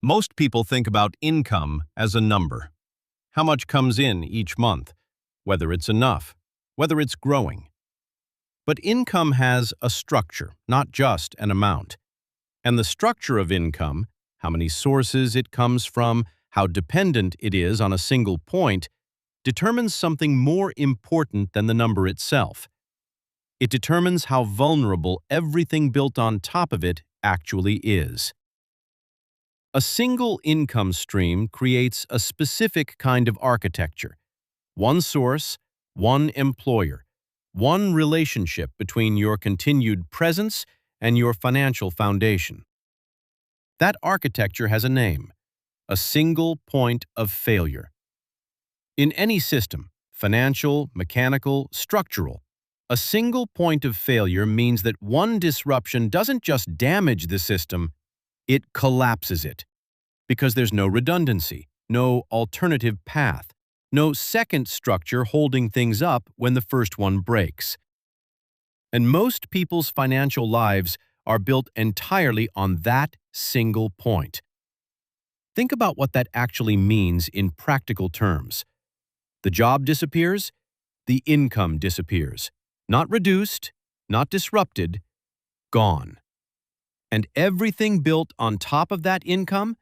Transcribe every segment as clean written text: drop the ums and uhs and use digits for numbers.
Most people think about income as a number. How much comes in each month, whether it's enough, whether it's growing. But income has a structure, not just an amount. And the structure of income, how many sources it comes from, how dependent it is on a single point, determines something more important than the number itself. It determines how vulnerable everything built on top of it actually is. A single income stream creates a specific kind of architecture. One source, one employer, one relationship between your continued presence and your financial foundation. That architecture has a name, a single point of failure. In any system, financial, mechanical, structural, a single point of failure means that one disruption doesn't just damage the system, it collapses it. Because there's no redundancy, no alternative path, no second structure holding things up when the first one breaks. And most people's financial lives are built entirely on that single point. Think about what that actually means in practical terms. The job disappears, the income disappears. Not reduced, not disrupted, gone. And everything built on top of that income,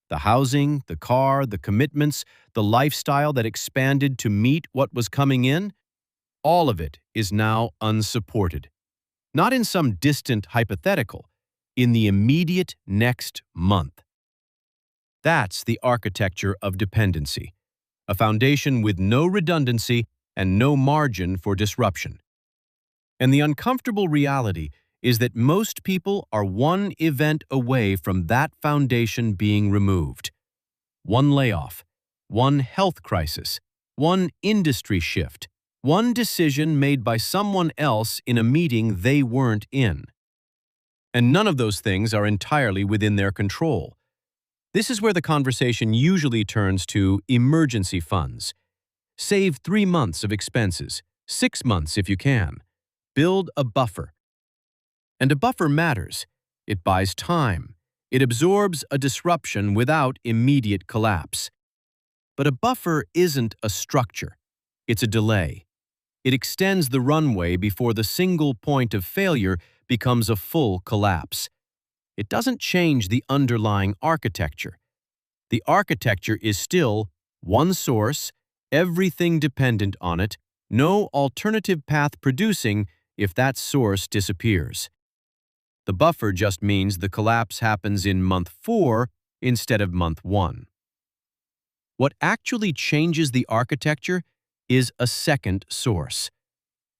the housing, the car, the commitments, the lifestyle that expanded to meet what was coming in, all of it is now unsupported. Not in some distant hypothetical, in the immediate next month. That's the architecture of dependency, a foundation with no redundancy and no margin for disruption. And the uncomfortable reality is that most people are one event away from that foundation being removed. One layoff, one health crisis, one industry shift, one decision made by someone else in a meeting they weren't in. And none of those things are entirely within their control. This is where the conversation usually turns to emergency funds. Save 3 months of expenses, 6 months if you can. Build a buffer. And a buffer matters. It buys time. It absorbs a disruption without immediate collapse. But a buffer isn't a structure. It's a delay. It extends the runway before the single point of failure becomes a full collapse. It doesn't change the underlying architecture. The architecture is still one source, everything dependent on it, no alternative path producing if that source disappears. The buffer just means the collapse happens in month 4 instead of month 1. What actually changes the architecture is a second source.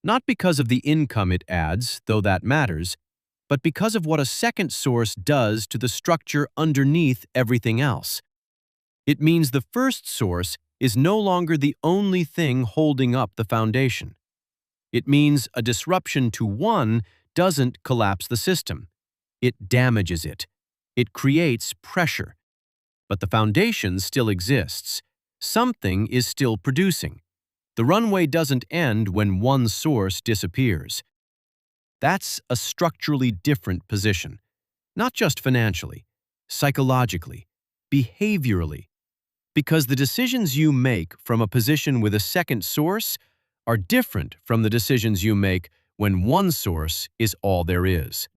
Not because of the income it adds, though that matters, but because of what a second source does to the structure underneath everything else. It means the first source is no longer the only thing holding up the foundation. It means a disruption to one doesn't collapse the system. It damages it. It creates pressure. But the foundation still exists. Something is still producing. The runway doesn't end when one source disappears. That's a structurally different position, not just financially, psychologically, behaviorally, because the decisions you make from a position with a second source are different from the decisions you make when one source is all there is.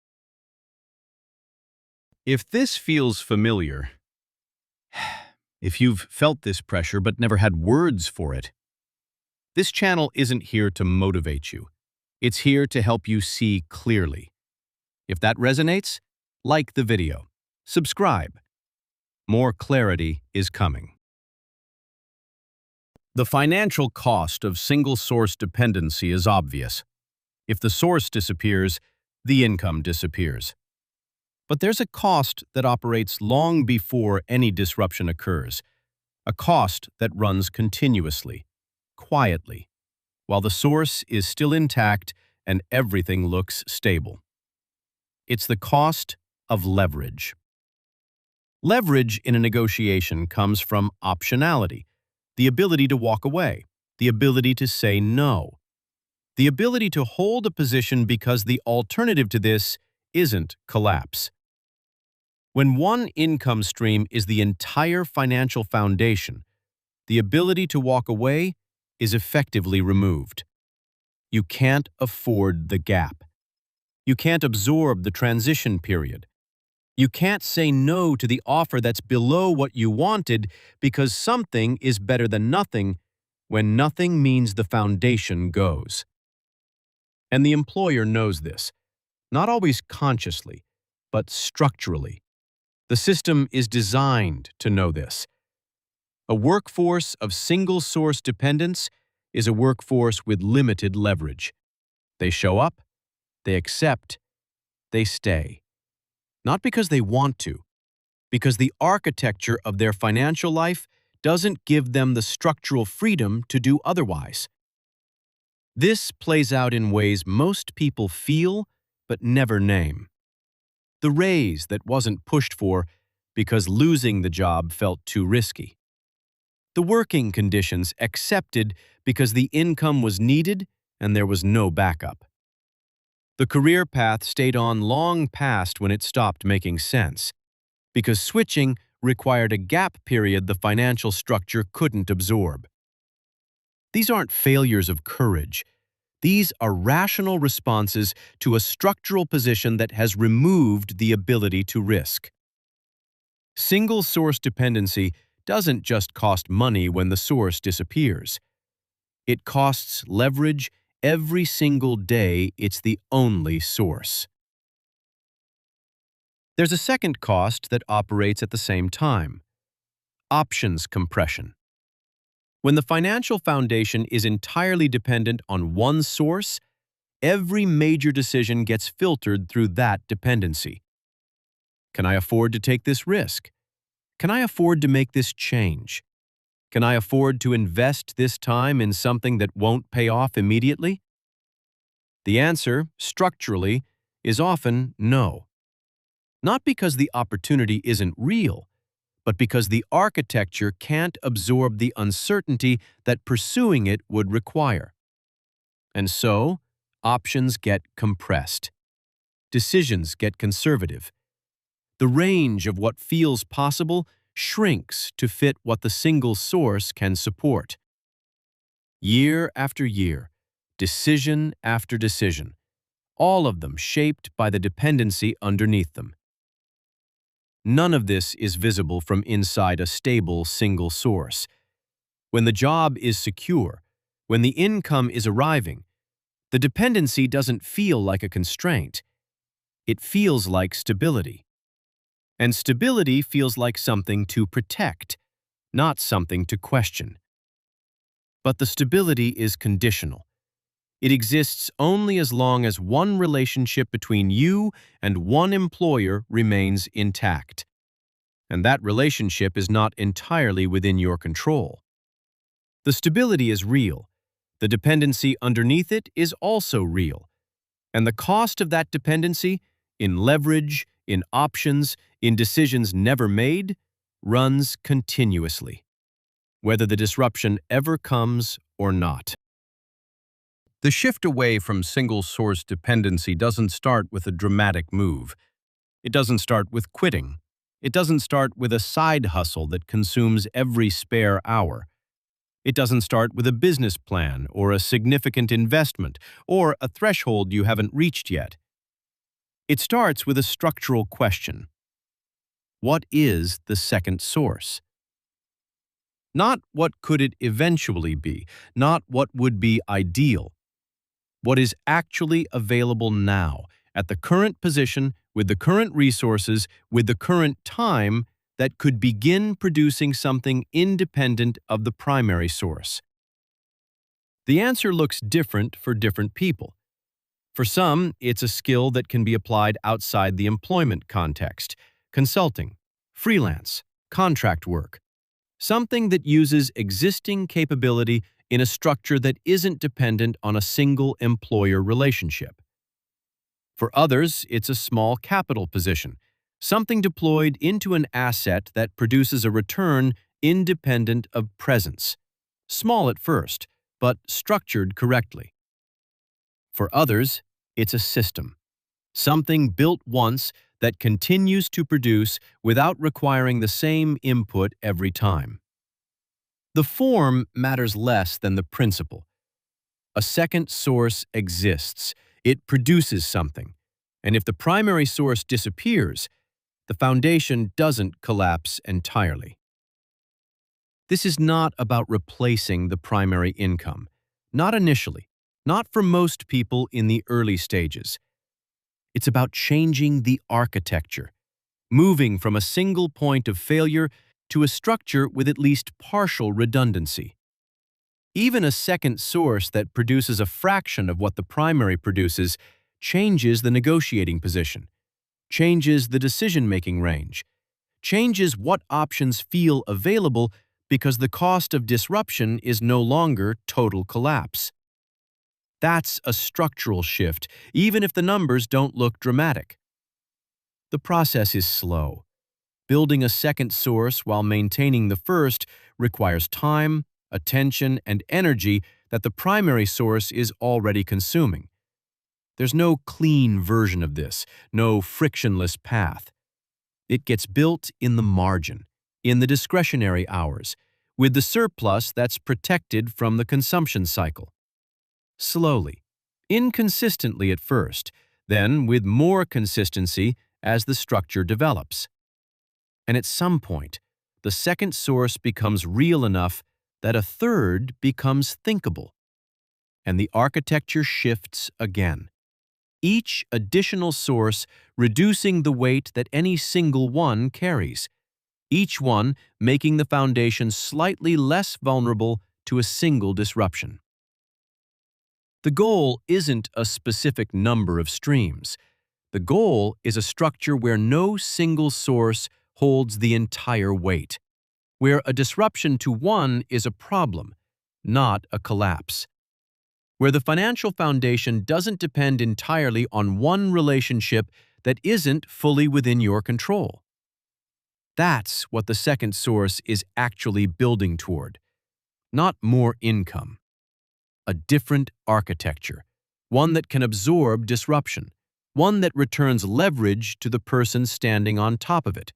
If this feels familiar, if you've felt this pressure but never had words for it, this channel isn't here to motivate you. It's here to help you see clearly. If that resonates, like the video, subscribe. More clarity is coming. The financial cost of single-source dependency is obvious. If the source disappears, the income disappears. But there's a cost that operates long before any disruption occurs, a cost that runs continuously, quietly, while the source is still intact and everything looks stable. It's the cost of leverage. Leverage in a negotiation comes from optionality, the ability to walk away, the ability to say no, the ability to hold a position because the alternative to this isn't collapse. When one income stream is the entire financial foundation, the ability to walk away is effectively removed. You can't afford the gap. You can't absorb the transition period. You can't say no to the offer that's below what you wanted because something is better than nothing when nothing means the foundation goes. And the employer knows this, not always consciously, but structurally. The system is designed to know this. A workforce of single-source dependence is a workforce with limited leverage. They show up, they accept, they stay. Not because they want to, because the architecture of their financial life doesn't give them the structural freedom to do otherwise. This plays out in ways most people feel but never name. The raise that wasn't pushed for because losing the job felt too risky. The working conditions accepted because the income was needed and there was no backup. The career path stayed on long past when it stopped making sense, because switching required a gap period the financial structure couldn't absorb. These aren't failures of courage. These are rational responses to a structural position that has removed the ability to risk. Single-source dependency doesn't just cost money when the source disappears. It costs leverage every single day it's the only source. There's a second cost that operates at the same time: options compression. When the financial foundation is entirely dependent on one source, every major decision gets filtered through that dependency. Can I afford to take this risk? Can I afford to make this change? Can I afford to invest this time in something that won't pay off immediately? The answer, structurally, is often no. Not because the opportunity isn't real, but because the architecture can't absorb the uncertainty that pursuing it would require. And so, options get compressed. Decisions get conservative. The range of what feels possible shrinks to fit what the single source can support. Year after year, decision after decision, all of them shaped by the dependency underneath them. None of this is visible from inside a stable single source. When the job is secure, when the income is arriving, the dependency doesn't feel like a constraint. It feels like stability. And stability feels like something to protect, not something to question. But the stability is conditional. It exists only as long as one relationship between you and one employer remains intact. And that relationship is not entirely within your control. The stability is real. The dependency underneath it is also real. And the cost of that dependency, in leverage, in options, in decisions never made, runs continuously, whether the disruption ever comes or not. The shift away from single-source dependency doesn't start with a dramatic move. It doesn't start with quitting. It doesn't start with a side hustle that consumes every spare hour. It doesn't start with a business plan or a significant investment or a threshold you haven't reached yet. It starts with a structural question. What is the second source? Not what could it eventually be, not what would be ideal. What is actually available now, at the current position, with the current resources, with the current time, that could begin producing something independent of the primary source? The answer looks different for different people. For some, it's a skill that can be applied outside the employment context: consulting, freelance, contract work. Something that uses existing capability in a structure that isn't dependent on a single employer relationship. For others, it's a small capital position, something deployed into an asset that produces a return independent of presence. Small at first, but structured correctly. For others, it's a system, something built once that continues to produce without requiring the same input every time. The form matters less than the principle. A second source exists. It produces something. And if the primary source disappears, the foundation doesn't collapse entirely. This is not about replacing the primary income. Not initially. Not for most people in the early stages. It's about changing the architecture, moving from a single point of failure to a structure with at least partial redundancy. Even a second source that produces a fraction of what the primary produces changes the negotiating position, changes the decision-making range, changes what options feel available because the cost of disruption is no longer total collapse. That's a structural shift, even if the numbers don't look dramatic. The process is slow. Building a second source while maintaining the first requires time, attention, and energy that the primary source is already consuming. There's no clean version of this, no frictionless path. It gets built in the margin, in the discretionary hours, with the surplus that's protected from the consumption cycle. Slowly, inconsistently at first, then with more consistency as the structure develops. And at some point, the second source becomes real enough that a third becomes thinkable. And the architecture shifts again. Each additional source reducing the weight that any single one carries, each one making the foundation slightly less vulnerable to a single disruption. The goal isn't a specific number of streams. The goal is a structure where no single source holds the entire weight, where a disruption to one is a problem, not a collapse, where the financial foundation doesn't depend entirely on one relationship that isn't fully within your control. That's what the second source is actually building toward, not more income. A different architecture, one that can absorb disruption, one that returns leverage to the person standing on top of it,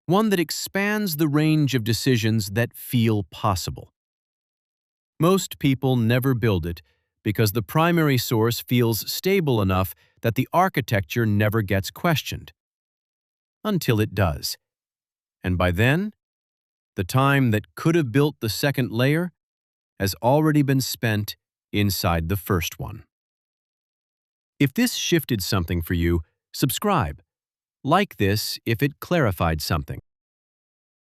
one that expands the range of decisions that feel possible. Most people never build it because the primary source feels stable enough that the architecture never gets questioned. Until it does. And by then, the time that could have built the second layer has already been spent inside the first one. If this shifted something for you, subscribe. Like this if it clarified something.